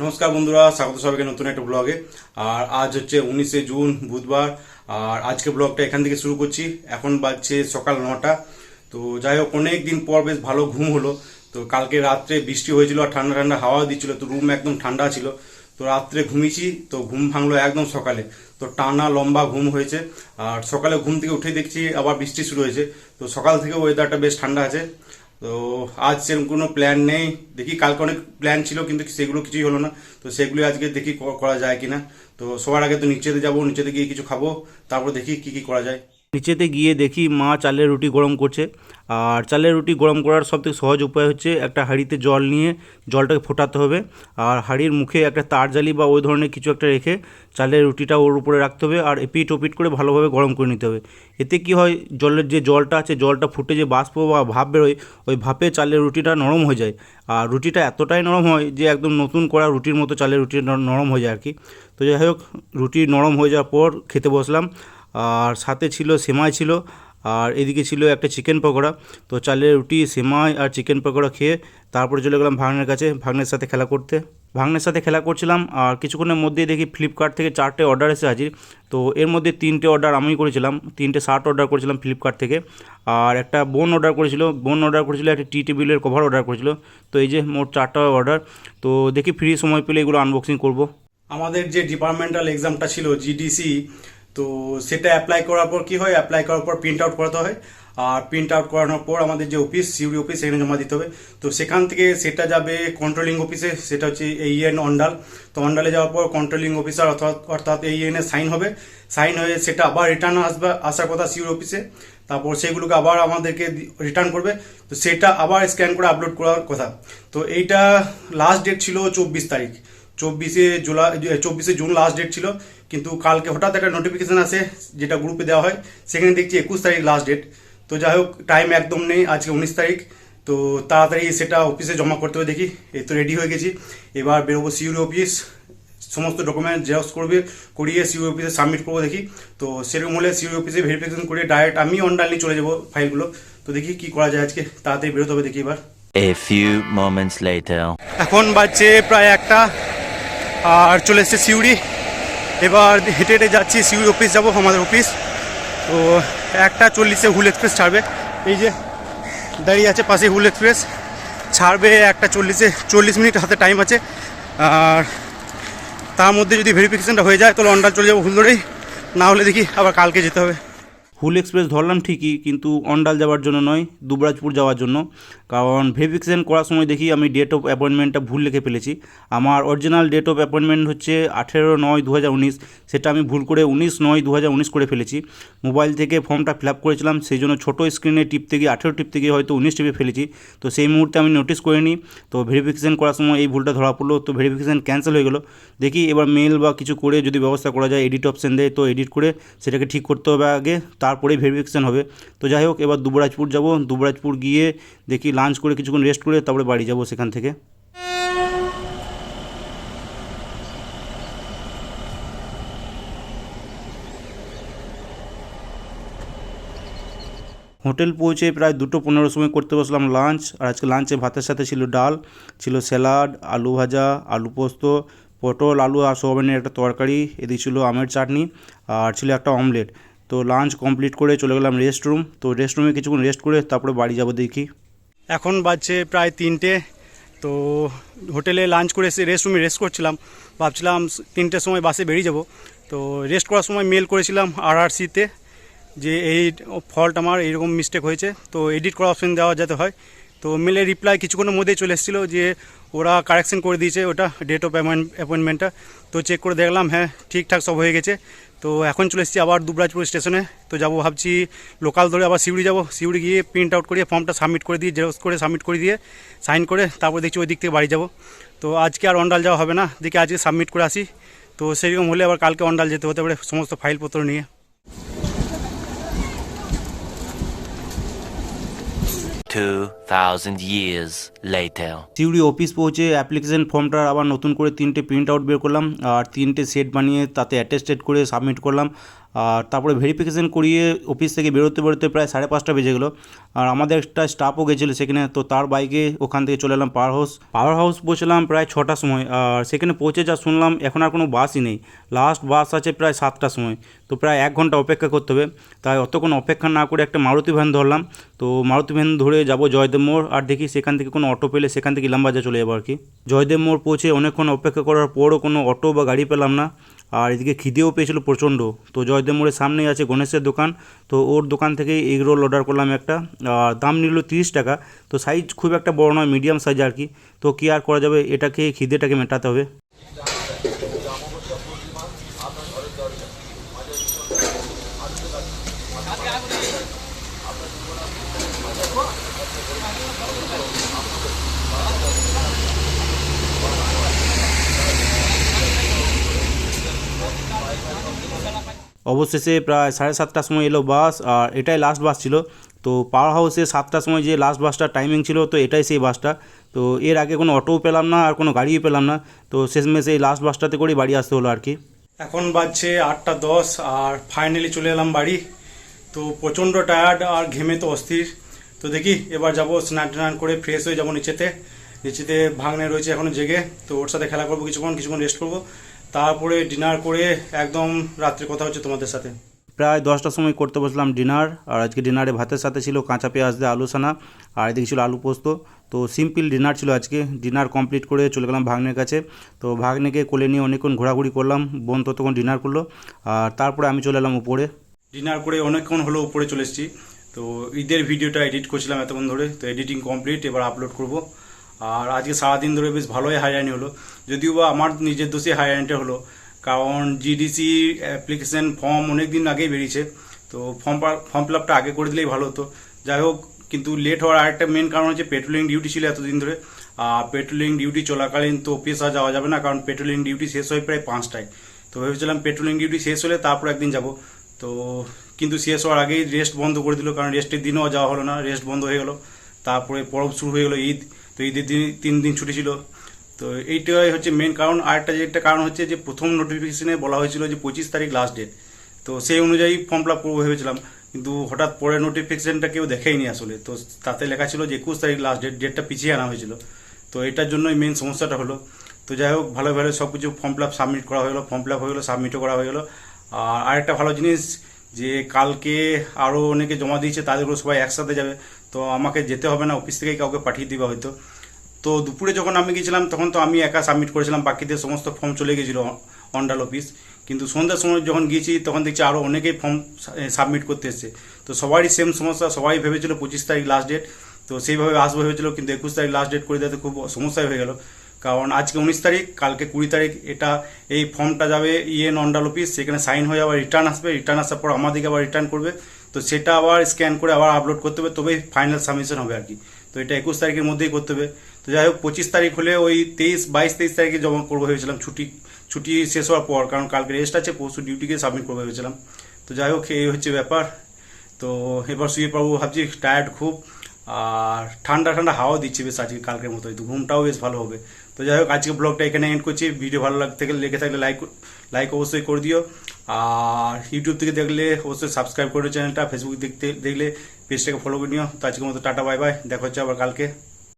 নমস্কার বন্ধুরা, স্বাগত সবাইকে নতুন একটা ব্লগে। আর আজ হচ্ছে 19শে জুন বুধবার। আর আজকে ব্লগটা এখান থেকে শুরু করছি। এখন বাজছে সকাল 9টা। তো যাই হোক, অনেক দিন পর বেশ ভালো ঘুম হলো। তো কালকে রাত্রে বৃষ্টি হয়েছিল আর ঠান্ডা ঠান্ডা হাওয়া দিচ্ছিল, তো রুম একদম ঠান্ডা ছিল। তো রাত্রে ঘুমিয়েছি, তো ঘুম ভাঙলো একদম সকালে। তো টানা লম্বা ঘুম হয়েছে। আর সকালে ঘুম থেকে উঠে দেখছি আবার বৃষ্টি শুরু হয়েছে। তো সকাল থেকে ওয়েদারটা বেশ ঠান্ডা আছে। তো আজ সেরকম কোনো প্ল্যান নেই। দেখি, কালকে অনেক প্ল্যান ছিল কিন্তু সেগুলো কিছুই হলো না। তো সেগুলো আজকে দেখি করা যায় কিনা। তো সবার আগে তো নিচেতে যাব, নিচেতে গিয়ে কিছু খাবো, তারপর দেখি কি কি করা যায়। নিচেতে গিয়ে দেখি মা চালের রুটি গরম করছে। আর চালের রুটি গরম করার সবথেকে সহজ উপায় হচ্ছে একটা হাঁড়িতে জল নিয়ে জলটাকে ফোটাতে হবে। আর হাঁড়ির মুখে একটা তার জালি বা ওই ধরনের কিছু একটা রেখে চালের রুটিটা ওর উপরে রাখতে হবে আর এপিট ওপিট করে ভালোভাবে গরম করে নিতে হবে। এতে কি হয়, জলের যে জলটা আছে, জলটা ফুটে যে বাষ্প বা ভাপ বেরোয়, ওই ভাপে চালের রুটিটা নরম হয়ে যায়। আর রুটিটা এতটাই নরম হয় যে একদম নতুন করা রুটির মতো চালের রুটি নরম হয়ে যায় আর কি। তো যাই হোক, রুটি নরম হয়ে যাওয়ার পর খেতে বসলাম। আর সাথে ছিল সেমাই ছিল, আর এদিকে ছিল একটা চিকেন পকোড়া। তো চালের রুটি, সেমাই আর চিকেন পকোড়া খেয়ে তারপরে চলে গেলাম ভাগ্নের কাছে, ভাগ্নের সাথে খেলা করতে। ভাগ্নের সাথে খেলা করছিলাম আর কিছুক্ষণের মধ্যেই দেখি ফ্লিপকার্ট থেকে 4টে অর্ডার এসে হাজির। তো এর মধ্যে 3টে অর্ডার আমি করেছিলাম, 3টে শার্ট অর্ডার করেছিলাম ফ্লিপকার্ট থেকে। আর একটা বোন অর্ডার করেছিল একটা টি টেবিলের কভার অর্ডার করেছিল। তো এই যে মোট 4টা অর্ডার। তো দেখি ফ্রি সময় পেলে এগুলো আনবক্সিং করব। আমাদের যে ডিপার্টমেন্টাল এক্সামটা ছিল জিডিসি, তো সেটা অ্যাপ্লাই করার পর কি হয়, অ্যাপ্লাই করার পর প্রিন্ট আউট করাতে হয়। আর প্রিন্ট আউট করানোর পর আমাদের যে অফিস, সিউড়ি অফিস, সেখানে জমা দিতে হবে। তো সেখান থেকে সেটা যাবে কন্ট্রোলিং অফিসে, সেটা হচ্ছে এইএন অন্ডাল। তো অন্ডালে যাওয়ার পর কন্ট্রোলিং অফিসার অর্থাৎ এইএন এর সাইন হবে। সাইন হয়ে সেটা আবার রিটার্ন আসার কথা সিউড়ি অফিসে। তারপর সেগুলোকে আবার আমাদেরকে রিটার্ন করবে। তো সেটা আবার স্ক্যান করে আপলোড করার কথা। তো এইটা লাস্ট ডেট ছিল 24 তারিখ, 24শে জুন লাস্ট ডেট ছিল। কিন্তু কালকে হঠাৎ একটা নোটিফিকেশন আসে, যেটা গ্রুপে দেওয়া হয়, সেখানে দেখছি 21 তারিখ লাস্ট ডেট। তো যাই হোক, টাইম একদম নেই, আজকে 19 তারিখ। তো তাড়াতাড়ি সেটা অফিসে জমা করতে হবে। দেখি, এই তো রেডি হয়ে গেছি। এবার বেরোবো সিউড়ি অফিস, সমস্ত ডকুমেন্ট জেরক্স করিয়ে সিউড়ি অফিসে সাবমিট করবো। দেখি, তো সেরকম হলে সিউড়ি অফিসে ভেরিফিকেশন করে ডাইরেক্ট আমি অনলাইন নিয়ে চলে যাবো ফাইলগুলো। তো দেখি কি করা যায়, আজকে তাড়াতাড়ি বেরোতে হবে। দেখি এবার। A few moments later. এখন বাজছে প্রায় 1টা, আর চলে এসছে সিউড়ি। এবার হেঁটে হেঁটে যাচ্ছি সিউড়ি অফিস যাব, আমাদের অফিস। তো 1টা 40-এ হুল এক্সপ্রেস ছাড়বে। এই যে দাঁড়িয়ে আছে পাশে হুল এক্সপ্রেস, ছাড়বে 1টা 40-এ। 40 মিনিট হাতে টাইম আছে। আর তার মধ্যে যদি ভেরিফিকেশনটা হয়ে যায় তাহলে অন্ডাল চলে যাবো হুল ধরেই, না হলে দেখি আবার কালকে যেতে হবে। হুল এক্সপ্রেস ধরলাম ঠিকই, কিন্তু অন্ডাল যাওয়ার জন্য নয়, দুবরাজপুর যাওয়ার জন্য। কারণ ভেরিফিকেশান করার সময় দেখি আমি ডেট অফ অ্যাপয়েন্টমেন্টটা ভুল লিখে ফেলেছি। আমার অরিজিনাল ডেট অফ অ্যাপয়েন্টমেন্ট হচ্ছে 18/9/2019, সেটা আমি ভুল করে 19/9/2019 করে ফেলেছি। মোবাইল থেকে ফর্মটা ফিল আপ করেছিলাম, সেই জন্য ছোটো স্ক্রিনে টিপতে গিয়ে 18 টিপতে গিয়ে হয়তো 19 টিপে ফেলেছি। তো সেই মুহূর্তে আমি নোটিস করিনি। তো ভেরিফিকেশান করার সময় এই ভুলটা ধরা পড়লো, তো ভেরিফিকেশান ক্যান্সেল হয়ে গেলো। দেখি এবার মেল বা কিছু করে যদি ব্যবস্থা করা যায়, এডিট অপশান দেয়, তো এডিট করে সেটাকে ঠিক করতে হবে আগে, তারপরেই ভেরিফিকেশান হবে। তো যাই হোক, এবার দুবরাজপুর যাব। দুবরাজপুর গিয়ে দেখি লাঞ্চ করে কিছুক্ষণ রেস্ট করে তারপরে বাড়ি যাব সেখান থেকে। হোটেল পৌঁছে প্রায় 2:15 সময় করতে বসলাম লাঞ্চ। আর আজকে লাঞ্চে ভাতের সাথে ছিল ডাল, ছিল স্যালাড, আলু ভাজা, আলু পোস্ত, পটল আলু আর সোয়াবিনের একটা তরকারি, এদিকে ছিল আমের চাটনি, আর ছিল একটা অমলেট। তো লাঞ্চ কমপ্লিট করে চলে গেলাম রেস্ট রুম। তো রেস্ট রুমে কিছুক্ষণ রেস্ট করে তারপরে বাড়ি যাব দেখি। এখন বাজছে প্রায় 3টে। তো হোটেলে লাঞ্চ করে এসে রেস্ট রুমে রেস্ট করছিলাম, ভাবছিলাম 3টের সময় বাসে বেরিয়ে যাব। তো রেস্ট করার সময় মেল করেছিলাম আরআরসিতে যে এই ফল্ট আমার এইরকম মিস্টেক হয়েছে, তো এডিট করা অপশন দেওয়া যেতে হয়। তো মেলের রিপ্লাই কিছুক্ষণের মধ্যেই চলে এসেছিলো যে ওরা কারেকশন করে দিয়েছে ওটা ডেট অফ অ্যাপয়েন্টমেন্টটা। তো চেক করে দেখলাম, হ্যাঁ ঠিকঠাক সব হয়ে গেছে। তো এখন চলে এসেছি আবার দুবরাজপুর স্টেশনে। তো যাবো ভাবছি লোকাল ধরে আবার সিউড়ি যাব। সিউড়ি গিয়ে প্রিন্ট আউট করিয়ে ফর্মটা সাবমিট করে দিয়ে, জেরক্স করে সাবমিট করে দিয়ে, সাইন করে তারপর দেখছি ওই দিক থেকে বাড়ি যাব। তো আজকে আর অন্ডাল যাওয়া হবে না, দেখি আজকে সাবমিট করে আসি। তো সেরকম হলে আবার কালকে অন্ডাল যেতে হতে পারে সমস্ত ফাইলপত্র নিয়ে। 2000 2,000 years later. সিউড়ি অফিস পৌঁছে অ্যাপ্লিকেশন ফর্মটার আবার নতুন করে 3টে প্রিন্ট আউট বের করলাম আর 3টে সেট বানিয়ে তাতে অ্যাটেস্টেড করে সাবমিট করলাম। আর তারপরে ভেরিফিকেশন করিয়ে অফিস থেকে বেরোতে প্রায় 5:30 বেজে গেলো। আর আমাদের একটা স্টাফও গেছিলো সেখানে, তো তার বাইকে ওখান থেকে চলে এলাম পাওয়ার হাউস পৌঁছলাম প্রায় 6টার সময়। আর সেখানে পৌঁছে যা শুনলাম এখন আর কোনো বাসই নেই, লাস্ট বাস আছে প্রায় 7টার সময়। তো প্রায় 1 ঘন্টা অপেক্ষা করতে হবে। তাই অতক্ষণ অপেক্ষা না করে একটা মারুতি ভ্যান ধরলাম। তো মারুতি ভ্যান ধরে যাব জয়দেব মোড়, আর দেখি সেখান থেকে কোনো অটো পেলে সেখান থেকে ইলামবাজার চলে যাবো আর কি। জয়দেব মোড় পৌঁছে অনেকক্ষণ অপেক্ষা করার পরও কোনো অটো বা গাড়ি পেলাম না। আর এদিকে খিদেও পেয়েছিল প্রচণ্ড। তো জয়দেব মোড়ের সামনেই আছে গণেশের দোকান, তো ওর দোকান থেকেই এগ রোল অর্ডার করলাম একটা। আর দাম নিল 30 টাকা। তো সাইজ খুব একটা বড় নয়, মিডিয়াম সাইজ আর কি। তো কী আর করা যাবে, এটাকে খিদেটাকে মেটাতে হবে। অবশেষে প্রায় 7:30টার সময় এলো বাস, আর এটাই লাস্ট বাস ছিল। তো পাওয়ার হাউসে 7টার সময় যে লাস্ট বাসটার টাইমিং ছিল, তো এটাই সেই বাসটা। তো এর আগে কোনো অটোও পেলাম না আর কোনো গাড়িও পেলাম না। তো শেষমেশ এই লাস্ট বাসটাতে করেই বাড়ি আসতে হলো আর কি। এখন বাজছে 8টা 10 আর ফাইনালি চলে এলাম বাড়ি। তো প্রচণ্ড টায়ার্ড আর ঘেমে তো অস্থির। তো দেখি এবার যাবো স্নান টান করে ফ্রেশ হয়ে যাবো নিচেতে ভাগ্নে রয়েছে এখনও জেগে। তো ওর সাথে খেলা করবো কিছুক্ষণ রেস্ট করবো, তারপরে ডিনার করে একদম রাত্রে কথা হচ্ছে তোমাদের সাথে। প্রায় 10টার সময় করতে বসলাম ডিনার। আর আজকে ডিনারে ভাতের সাথে ছিল কাঁচা পেঁয়াজ দিয়ে আলু সানা, আর এদিকে ছিল আলু পোস্ত। তো সিম্পল ডিনার ছিল আজকে। ডিনার কমপ্লিট করে চলে গেলাম ভাগ্নের কাছে। তো ভাগ্নেকে কোলে নিয়ে অনেকক্ষণ ঘোরাঘুরি করলাম, বোন ততক্ষণ ডিনার করলো। আর তারপরে আমি চলে এলাম উপরে। ডিনার করে অনেকক্ষণ হলো উপরে চলে এসেছি। তো ঈদের ভিডিওটা এডিট করছিলাম এতক্ষণ ধরে, তো এডিটিং কমপ্লিট, এবার আপলোড করব। আর আজকে সারাদিন ধরে বেশ ভালোই হাইরানি হলো, যদিও বা আমার নিজের দোষে হাইরানিটা হলো, কারণ জিডিসি অ্যাপ্লিকেশন ফর্ম অনেক দিন আগেই বেরিয়েছে। তো ফর্ম ফিল আপটা আগে করে দিলেই ভালো হতো। যাই হোক, কিন্তু লেট হওয়ার আরেকটা মেন কারণ হচ্ছে পেট্রোলিং ডিউটি ছিল এতদিন ধরে। আর পেট্রোলিং ডিউটি চলাকালীন তো অফিস আর যাওয়া যাবে না, কারণ পেট্রোলিং ডিউটি শেষ হয় প্রায় 5টায়। তো ভেবেছিলাম পেট্রোলিং ডিউটি শেষ হলে তারপর একদিন যাব। তো কিন্তু শেষ হওয়ার আগেই রেস্ট বন্ধ করে দিল, কারণ রেস্টের দিনও যাওয়া হলো না, রেস্ট বন্ধ হয়ে গেল। তারপরে পরব শুরু হয়ে গেলো ঈদ। তো ঈদের দিন 3 দিন ছুটি ছিল। তো এইটাই হচ্ছে মেন কারণ। আরেকটা যেটা কারণ হচ্ছে যে প্রথম নোটিফিকেশনে বলা হয়েছিল যে 25 তারিখ লাস্ট ডেট। তো সেই অনুযায়ী ফর্ম ফিল আপ করবো ভেবেছিলাম, কিন্তু হঠাৎ পরে নোটিফিকেশনটা কেউ দেখেইনি আসলে। তো তাতে লেখা ছিল যে 21 তারিখ লাস্ট ডেট, ডেটটা পিছিয়ে আনা হয়েছিল। তো এটার জন্যই মেন সমস্যাটা হলো। তো যাই হোক, ভালো সব কিছু ফর্ম ফিল আপ সাবমিট করা হয়ে গেলো, ফর্ম ফিল আপ হয়ে গেলো, সাবমিটও করা হয়ে গেলো। আর আরেকটা ভালো জিনিস যে কালকে আরও অনেকে জমা দিয়েছে, তাদেরগুলো সবাই একসাথে যাবে। তো আমাকে যেতে হবে না, অফিস থেকেই কাউকে পাঠিয়ে দিবে হয়তো। তো দুপুরে যখন আমি গেছিলাম তখন তো আমি একা সাবমিট করেছিলাম, বাকিদের সমস্ত ফর্ম চলে গেছিলো অন্ডাল অফিস। কিন্তু সন্ধ্যার সময় যখন গিয়েছি তখন দেখছি আরও অনেকেই ফর্ম সাবমিট করতে এসেছে। তো সবারই সেম সমস্যা, সবাই ভেবেছিল 25 তারিখ লাস্ট ডেট। তো সেইভাবে আসবো ভেবেছিল, কিন্তু 21 তারিখ লাস্ট ডেট করে দিতে খুব সমস্যাই হয়ে গেল। কারণ আজকে 19 তারিখ, কালকে 20 তারিখ। এটা এই ফর্মটা যাবে অন্ডাল অফিস, সেখানে সাইন হয়ে আবার রিটার্ন আসবে, রিটার্ন আসার পর আমাদেরকে আবার রিটার্ন করবে। তো সেটা আবার স্ক্যান করে আবার আপলোড করতে হবে, তবেই ফাইনাল সাবমিশন হবে আর কি। তো এটা 21 তারিখের মধ্যেই করতে হবে। তো যাই হোক, 25 তারিখ হলে ওই 22-23 তারিখে জমা করবো ভেবেছিলাম, ছুটি শেষ হওয়ার পর, কারণ কালকে রেস্ট আছে, পরশু ডিউটিকে সাবমিট করবো ভেবেছিলাম। তো যাই হোক, এই হচ্ছে ব্যাপার। তো এবার শুয়ে পড়বো ভাবছি, টায়ার্ড খুব। আর ঠান্ডা হাওয়া দিচ্ছে বেশ আজকে কালকের মতোই, তো ঘুমটাও বেশ ভালো হবে। তো যাই হোক, আজকে ব্লগটা এখানে এন্ড করছি। ভিডিও ভালো লেগে থাকলে লাইক অবশ্যই করে দিও। আর ইউটিউব থেকে দেখলে অবশ্যই সাবস্ক্রাইব করে চ্যানেলটা, ফেসবুক দেখলে পেজটাকে ফলো করে নিও। তো আজকের মতো টাটা, বাই বাই, দেখা হচ্ছে আবার কালকে।